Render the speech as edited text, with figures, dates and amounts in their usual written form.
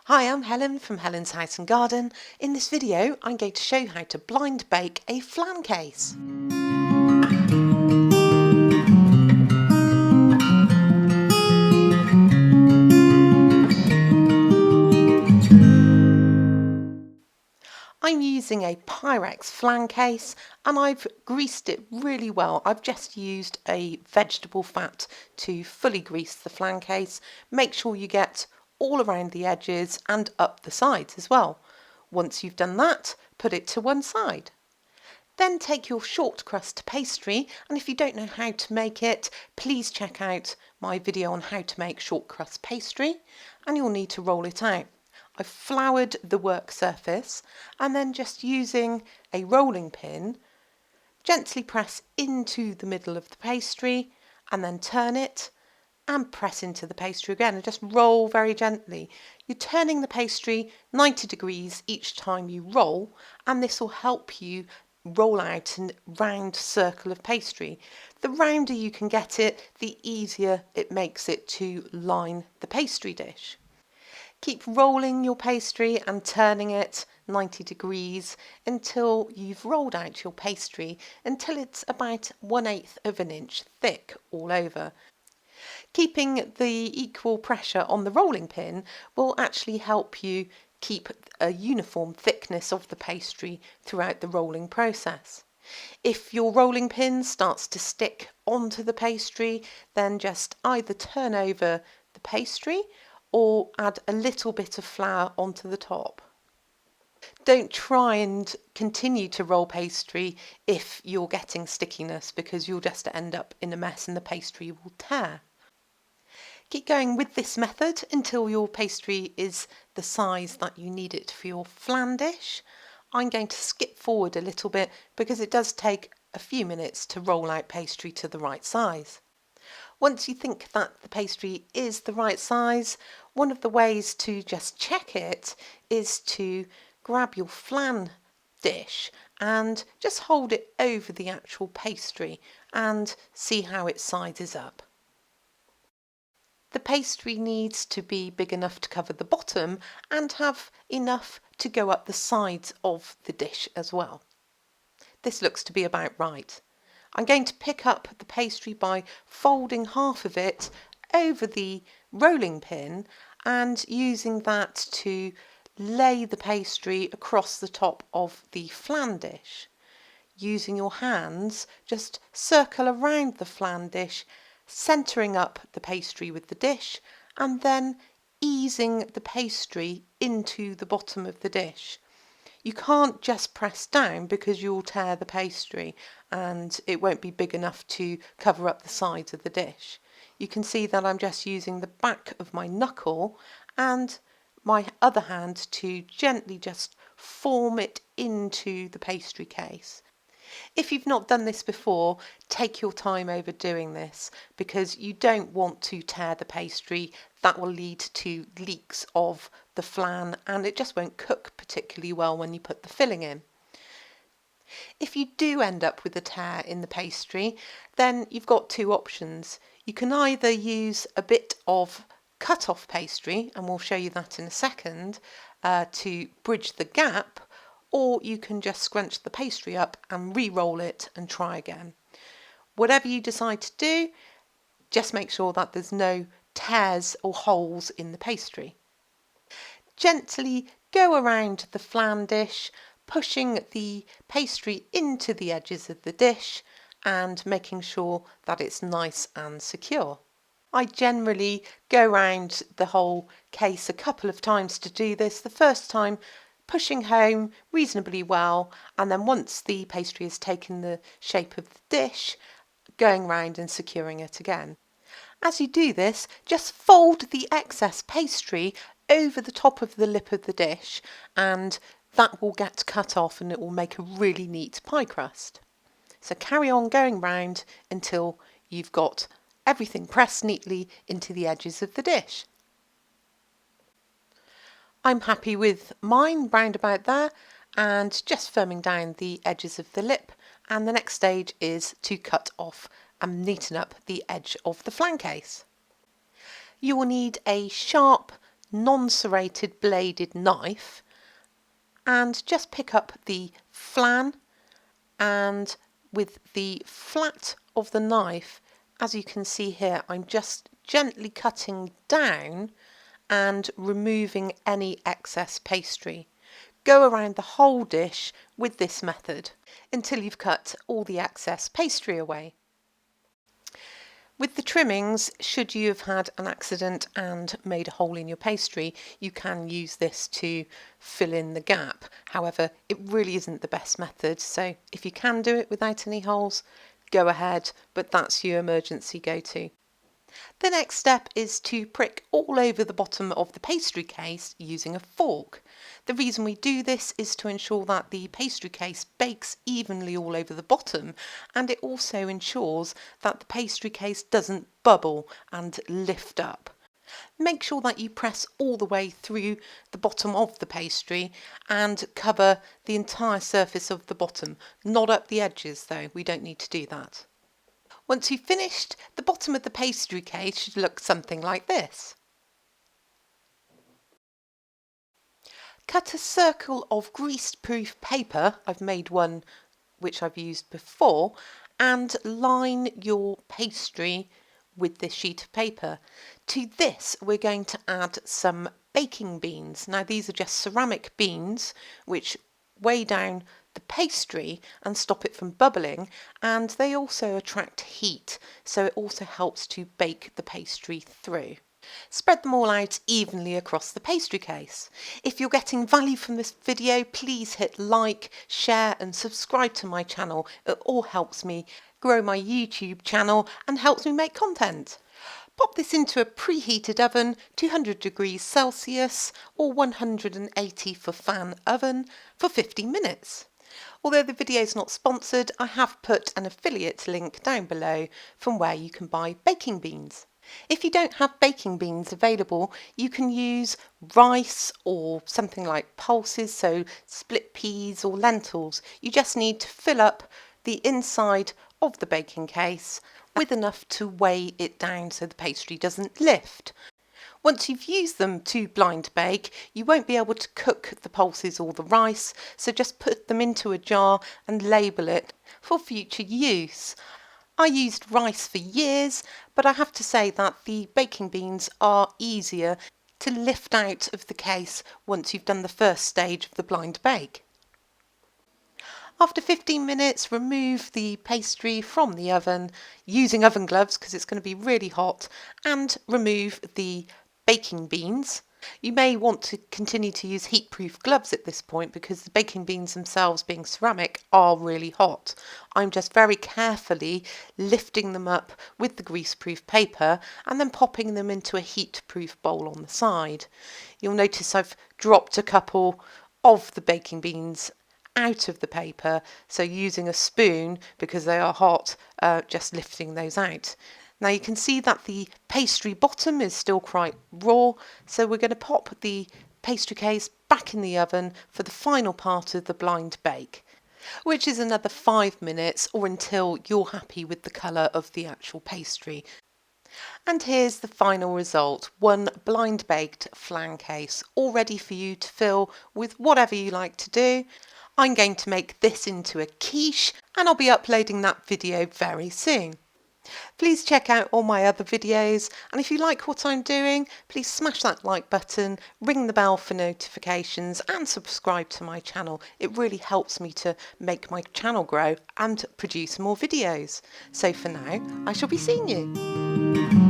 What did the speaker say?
Hi, I'm Helen from Helen's House and Garden. In this video, I'm going to show you how to blind bake a flan case. I'm using a Pyrex flan case and I've greased it really well. I've just used a vegetable fat to fully grease the flan case. Make sure you get all around the edges and up the sides as well. Once you've done that, put it to one side. Then take your short crust pastry, and if you don't know how to make it, please check out my video on how to make short crust pastry, and you'll need to roll it out. I've floured the work surface and then just using a rolling pin, gently press into the middle of the pastry and then turn it and press into the pastry again and just roll very gently. You're turning the pastry 90 degrees each time you roll, and this will help you roll out a round circle of pastry. The rounder you can get it, the easier it makes it to line the pastry dish. Keep rolling your pastry and turning it 90 degrees until you've rolled out your pastry until it's about 1/8 of an inch thick all over. Keeping the equal pressure on the rolling pin will actually help you keep a uniform thickness of the pastry throughout the rolling process. If your rolling pin starts to stick onto the pastry, then just either turn over the pastry or add a little bit of flour onto the top. Don't try and continue to roll pastry if you're getting stickiness, because you'll just end up in a mess and the pastry will tear. Keep going with this method until your pastry is the size that you need it for your flan dish. I'm going to skip forward a little bit because it does take a few minutes to roll out pastry to the right size. Once you think that the pastry is the right size, one of the ways to just check it is to grab your flan dish and just hold it over the actual pastry and see how it sizes up. The pastry needs to be big enough to cover the bottom and have enough to go up the sides of the dish as well. This looks to be about right. I'm going to pick up the pastry by folding half of it over the rolling pin and using that to lay the pastry across the top of the flan dish. Using your hands, just circle around the flan dish, centering up the pastry with the dish and then easing the pastry into the bottom of the dish. You can't just press down because you'll tear the pastry and it won't be big enough to cover up the sides of the dish. You can see that I'm just using the back of my knuckle and my other hand to gently just form it into the pastry case. If you've not done this before, take your time over doing this because you don't want to tear the pastry. That will lead to leaks of the flan and it just won't cook particularly well when you put the filling in. If you do end up with a tear in the pastry, then you've got two options. You can either use a bit of cut-off pastry, and we'll show you that in a second, to bridge the gap, or you can just scrunch the pastry up and re-roll it and try again. Whatever you decide to do, just make sure that there's no tears or holes in the pastry. Gently go around the flan dish, pushing the pastry into the edges of the dish and making sure that it's nice and secure. I generally go around the whole case a couple of times to do this. The first time pushing home reasonably well, and then once the pastry has taken the shape of the dish, going round and securing it again. As you do this, just fold the excess pastry over the top of the lip of the dish and that will get cut off and it will make a really neat pie crust. So carry on going round until you've got everything pressed neatly into the edges of the dish. I'm happy with mine round about there and just firming down the edges of the lip, and the next stage is to cut off and neaten up the edge of the flan case. You will need a sharp non-serrated bladed knife and just pick up the flan, and with the flat of the knife, as you can see here, I'm just gently cutting down and removing any excess pastry. Go around the whole dish with this method until you've cut all the excess pastry away. With the trimmings, should you have had an accident and made a hole in your pastry, you can use this to fill in the gap. However, it really isn't the best method, so if you can do it without any holes, go ahead, but that's your emergency go-to. The next step is to prick all over the bottom of the pastry case using a fork. The reason we do this is to ensure that the pastry case bakes evenly all over the bottom, and it also ensures that the pastry case doesn't bubble and lift up. Make sure that you press all the way through the bottom of the pastry and cover the entire surface of the bottom, not up the edges though, we don't need to do that. Once you've finished, the bottom of the pastry case should look something like this. Cut a circle of grease-proof paper, I've made one which I've used before, and line your pastry with this sheet of paper. To this we're going to add some baking beans. Now these are just ceramic beans which weigh down the pastry and stop it from bubbling, and they also attract heat, so it also helps to bake the pastry through. Spread them all out evenly across the pastry case. If you're getting value from this video, please hit like, share and subscribe to my channel. It all helps me grow my YouTube channel and helps me make content. Pop this into a preheated oven, 200 degrees Celsius or 180 for fan oven for 15 minutes. Although the video is not sponsored, I have put an affiliate link down below from where you can buy baking beans. If you don't have baking beans available, you can use rice or something like pulses, so split peas or lentils. You just need to fill up the inside of the baking case with enough to weigh it down so the pastry doesn't lift. Once you've used them to blind bake, you won't be able to cook the pulses or the rice, so just put them into a jar and label it for future use. I used rice for years, but I have to say that the baking beans are easier to lift out of the case once you've done the first stage of the blind bake. After 15 minutes, remove the pastry from the oven using oven gloves because it's going to be really hot, and remove the baking beans. You may want to continue to use heat-proof gloves at this point because the baking beans themselves, being ceramic, are really hot. I'm just very carefully lifting them up with the grease-proof paper and then popping them into a heat-proof bowl on the side. You'll notice I've dropped a couple of the baking beans out of the paper, so using a spoon because they are hot, just lifting those out. Now you can see that the pastry bottom is still quite raw, so we're going to pop the pastry case back in the oven for the final part of the blind bake, which is another 5 minutes or until you're happy with the colour of the actual pastry. And here's the final result, one blind baked flan case, all ready for you to fill with whatever you like to do. I'm going to make this into a quiche and I'll be uploading that video very soon. Please check out all my other videos, and if you like what I'm doing, please smash that like button, ring the bell for notifications and subscribe to my channel. It really helps me to make my channel grow and produce more videos. So for now, I shall be seeing you.